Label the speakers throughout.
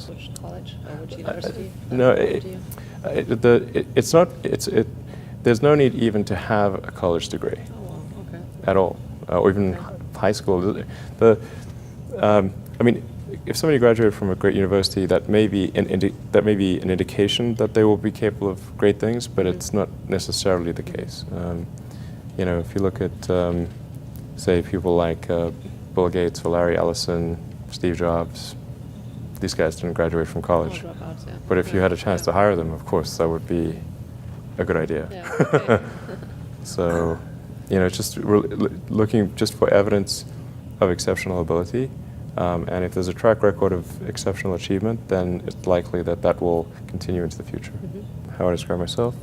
Speaker 1: Which college or which university?
Speaker 2: No, it's not. There's no need even to have a college degree.
Speaker 1: Oh, wow, okay.
Speaker 2: At all, or even high school. I mean, if somebody graduated from a great university, that may be an indication that they will be capable of great things, but it's not necessarily the case. You know, if you look at, say, people like Bill Gates or Larry Ellison, Steve Jobs, these guys didn't graduate from college.
Speaker 1: Dropouts, yeah.
Speaker 2: But if you had a chance to hire them, of course, that would be a good idea.
Speaker 1: Yeah, okay.
Speaker 2: So, you know, it's just looking just for evidence of exceptional ability. And if there's a track record of exceptional achievement, then it's likely that that will continue into the future. How I describe myself?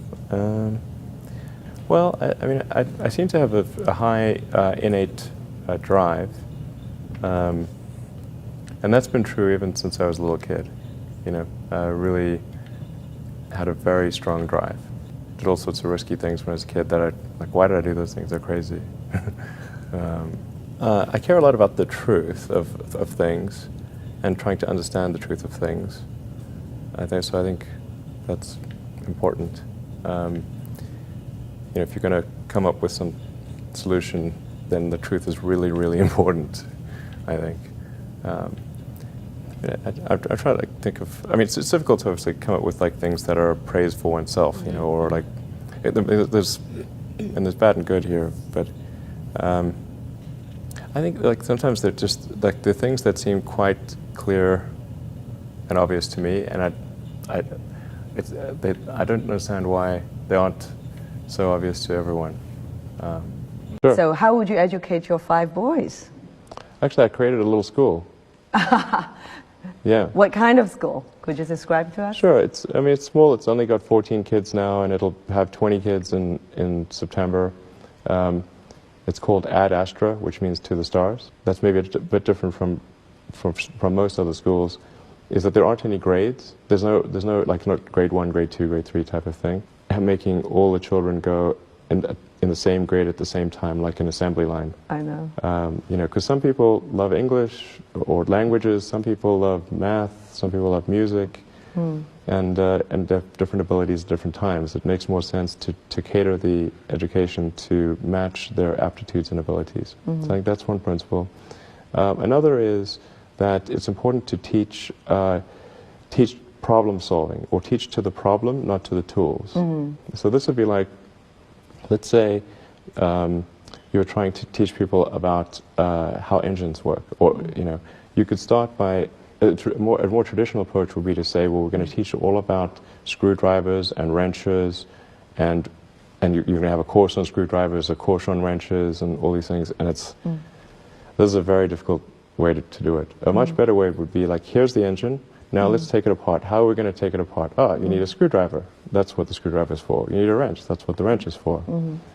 Speaker 2: Well, I mean, I seem to have a high innate drive. And that's been true even since I was a little kid. You know, I really had a very strong drive. Did all sorts of risky things when I was a kid that why did I do those things? They're crazy. I care a lot about the truth of things and trying to understand the truth of things. I think that's important. You know, if you're going to come up with some solution, then the truth is really, really important, I think. I try to think of, I mean, it's difficult to obviously come up with like things that are praise for oneself, you know, or like, there's bad and good here, but I think like sometimes they're just like the things that seem quite clear and obvious to me, and I don't understand why they aren't so obvious to everyone. Sure.
Speaker 3: So how would you educate your 5 boys?
Speaker 2: Actually, I created a little school. Yeah.
Speaker 3: What kind of school? Could you describe to us?
Speaker 2: Sure. It's small. It's only got 14 kids now, and it'll have 20 kids in September. It's called Ad Astra, which means to the stars. That's maybe a bit different from most other schools, is that there aren't any grades. There's no like not grade 1, grade 2, grade 3 type of thing. Making all the children go in the same grade at the same time, like an assembly line.
Speaker 3: I know.
Speaker 2: You know, because some people love English or languages, some people love math, some people love music, and different abilities at different times. It makes more sense to cater the education to match their aptitudes and abilities. So I think that's one principle. Another is that it's important to teach problem solving, or teach to the problem, not to the tools. So this would be like, let's say you're trying to teach people about how engines work, or you know, you could start by a more traditional approach would be to say, well, we're going to teach you all about screwdrivers and wrenches, and you're going to have a course on screwdrivers, a course on wrenches, and all these things. And this is a very difficult way to do it. A much better way would be like, here's the engine. Now let's take it apart. How are we going to take it apart? Oh, you need a screwdriver. That's what the screwdriver is for. You need a wrench. That's what the wrench is for.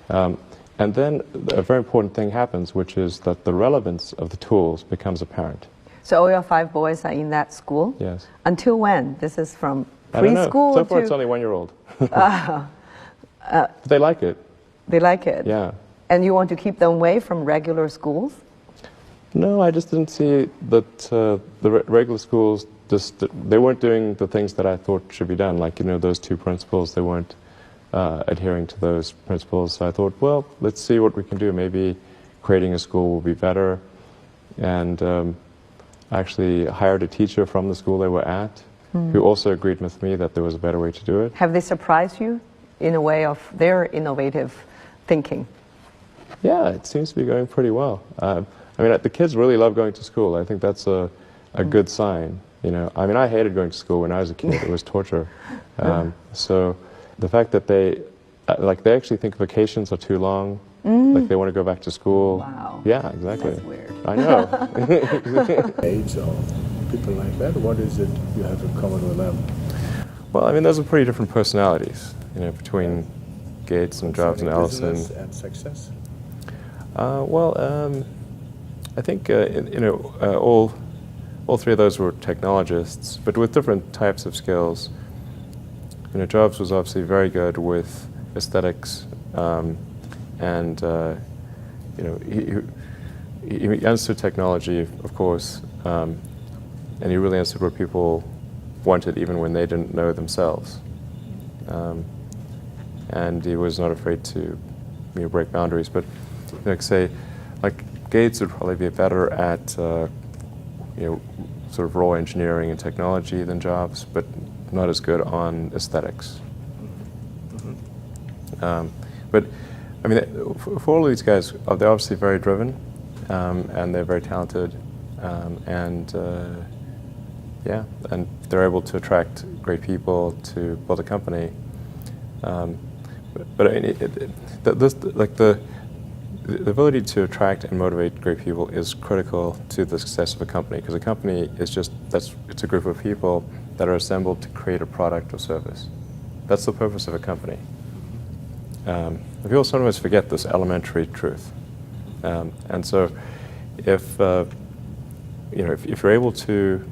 Speaker 2: And then a very important thing happens, which is that the relevance of the tools becomes apparent.
Speaker 3: So all your 5 boys are in that school?
Speaker 2: Yes.
Speaker 3: Until when? This is from
Speaker 2: I don't know.
Speaker 3: preschool
Speaker 2: So far
Speaker 3: to...
Speaker 2: it's only 1-year-old. They like it.
Speaker 3: They like it?
Speaker 2: Yeah.
Speaker 3: And you want to keep them away from regular schools?
Speaker 2: No, I just didn't see that the regular schools, they weren't doing the things that I thought should be done. Like, you know, those 2 principles, they weren't adhering to those principles. So I thought, well, let's see what we can do. Maybe creating a school will be better. And I actually hired a teacher from the school they were at, who also agreed with me that there was a better way to do it.
Speaker 3: Have they surprised you in a way of their innovative thinking?
Speaker 2: Yeah, it seems to be going pretty well. I mean, the kids really love going to school. I think that's a good sign. You know, I mean, I hated going to school when I was a kid. It was torture. So the fact that they actually think vacations are too long, like they want to go back to school.
Speaker 3: Wow.
Speaker 2: Yeah, exactly.
Speaker 3: That's weird.
Speaker 2: I know.
Speaker 4: Age or people like that, what is it you have in common with them?
Speaker 2: Well, I mean, those are pretty different personalities, you know, between Gates and Jobs and Ellison.
Speaker 4: Business and success?
Speaker 2: I think you know, all 3 of those were technologists, but with different types of skills. You know, Jobs was obviously very good with aesthetics, and you know, he understood technology, of course, and he really understood what people wanted even when they didn't know themselves. And he was not afraid to break boundaries. But like say, like Gates would probably be better at sort of raw engineering and technology than Jobs, but not as good on aesthetics. But I mean, for all of these guys, they're obviously very driven, and they're very talented, and they're able to attract great people to build a company. But I mean, the ability to attract and motivate great people is critical to the success of a company, because a company is it's a group of people that are assembled to create a product or service. That's the purpose of a company. People sometimes forget this elementary truth, and so if you're able to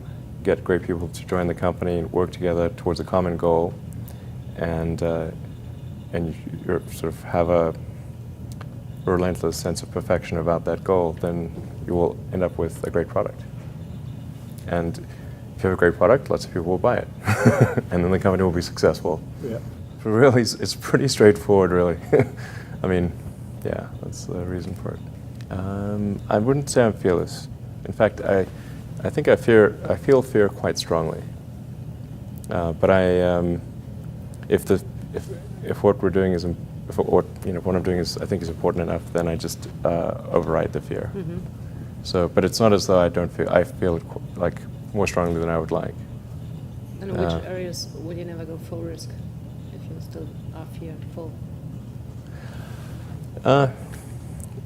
Speaker 2: get great people to join the company and work together towards a common goal, and you sort of have a relentless sense of perfection about that goal, then you will end up with a great product. And if you have a great product, lots of people will buy it, and then the company will be successful.
Speaker 4: Yeah.
Speaker 2: But really, it's pretty straightforward, really. I mean, yeah, that's the reason for it. I wouldn't say I'm fearless. In fact, I think I feel fear quite strongly. But if what we're doing is what I'm doing is I think is important enough, then I just override the fear.
Speaker 1: Mm-hmm.
Speaker 2: So, but it's not as though I feel it like more strongly than I would like.
Speaker 1: And in which areas would you never go full risk if you still are fearful?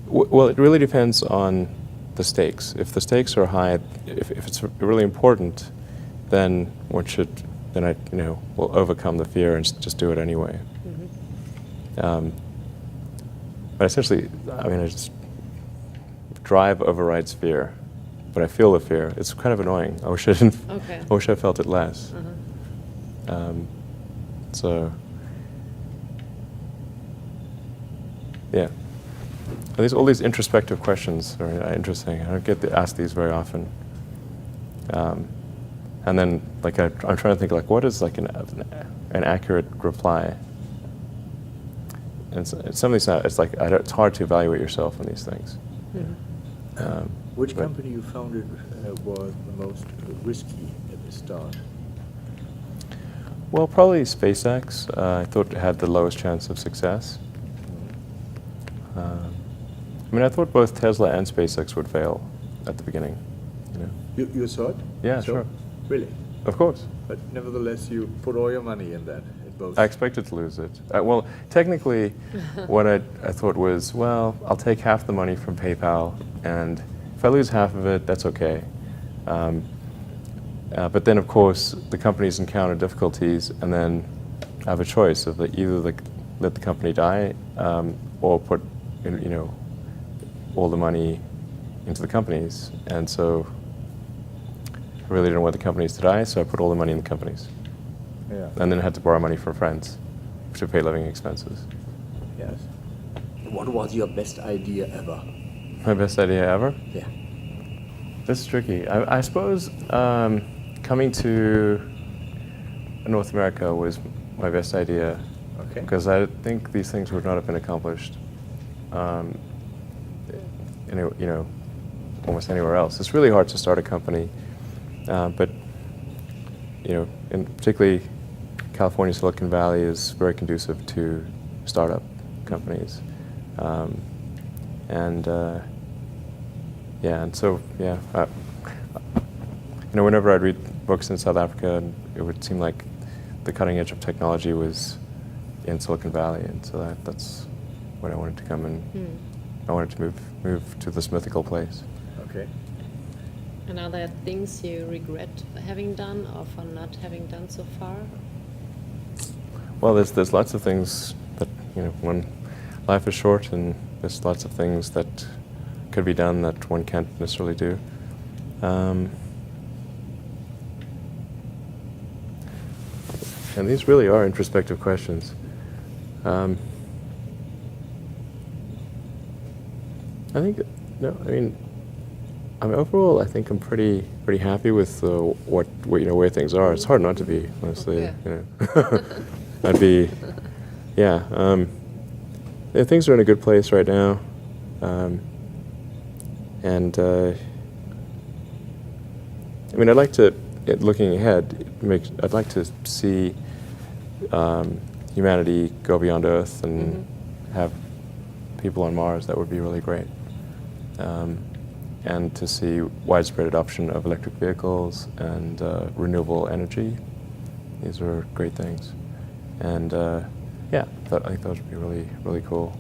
Speaker 2: Well, it really depends on the stakes. If the stakes are high, if it's really important, then I will overcome the fear and just do it anyway.
Speaker 1: Mm-hmm.
Speaker 2: But essentially, I mean, drive overrides fear, but I feel the fear. It's kind of annoying. I wish I didn't.
Speaker 1: Okay.
Speaker 2: I wish I felt it less.
Speaker 1: Uh-huh.
Speaker 2: So, yeah. All these introspective questions are interesting. I don't get asked these very often. And then, like, I'm trying to think, like, what is like an accurate reply? And some of these, it's hard to evaluate yourself on these things.
Speaker 1: Mm-hmm.
Speaker 4: Which company you founded was the most risky at the start?
Speaker 2: Well, probably SpaceX. I thought it had the lowest chance of success. I mean, I thought both Tesla and SpaceX would fail at the beginning.
Speaker 4: You thought?
Speaker 2: Yeah, sure.
Speaker 4: Really?
Speaker 2: Of course.
Speaker 4: But nevertheless, you put all your money in that, in both.
Speaker 2: I expected to lose it. Well, technically, what I thought was, well, I'll take half the money from PayPal, and if I lose half of it, that's okay. But then, of course, the companies encounter difficulties, and then I have a choice of either let the company die or put all the money into the companies. And so I really didn't want the companies to die, so I put all the money in the companies.
Speaker 4: Yeah.
Speaker 2: And then I had to borrow money from friends to pay living expenses.
Speaker 4: Yes. What was your best idea ever?
Speaker 2: My best idea ever?
Speaker 4: Yeah.
Speaker 2: This is tricky. I suppose coming to North America was my best idea.
Speaker 4: Okay.
Speaker 2: Because I think these things would not have been accomplished almost anywhere else. It's really hard to start a company, but in particularly California, Silicon Valley is very conducive to startup companies, and so whenever I'd read books in South Africa, it would seem like the cutting edge of technology was in Silicon Valley, and so that's when I wanted to come and I wanted to move to this mythical place.
Speaker 4: Okay.
Speaker 1: And are there things you regret having done or for not having done so far?
Speaker 2: Well, there's lots of things that when life is short, and there's lots of things that could be done that one can't necessarily do. And these really are introspective questions. I think, I mean, overall, I think I'm pretty happy with what where things are. It's hard not to be, honestly.
Speaker 1: Yeah.
Speaker 2: You know, I'd be, yeah. Yeah, things are in a good place right now, and I mean, I'd like to, looking ahead, I'd like to see humanity go beyond Earth and have people on Mars. That would be really great. And to see widespread adoption of electric vehicles and renewable energy. These are great things. And yeah, I think those would be really, really cool.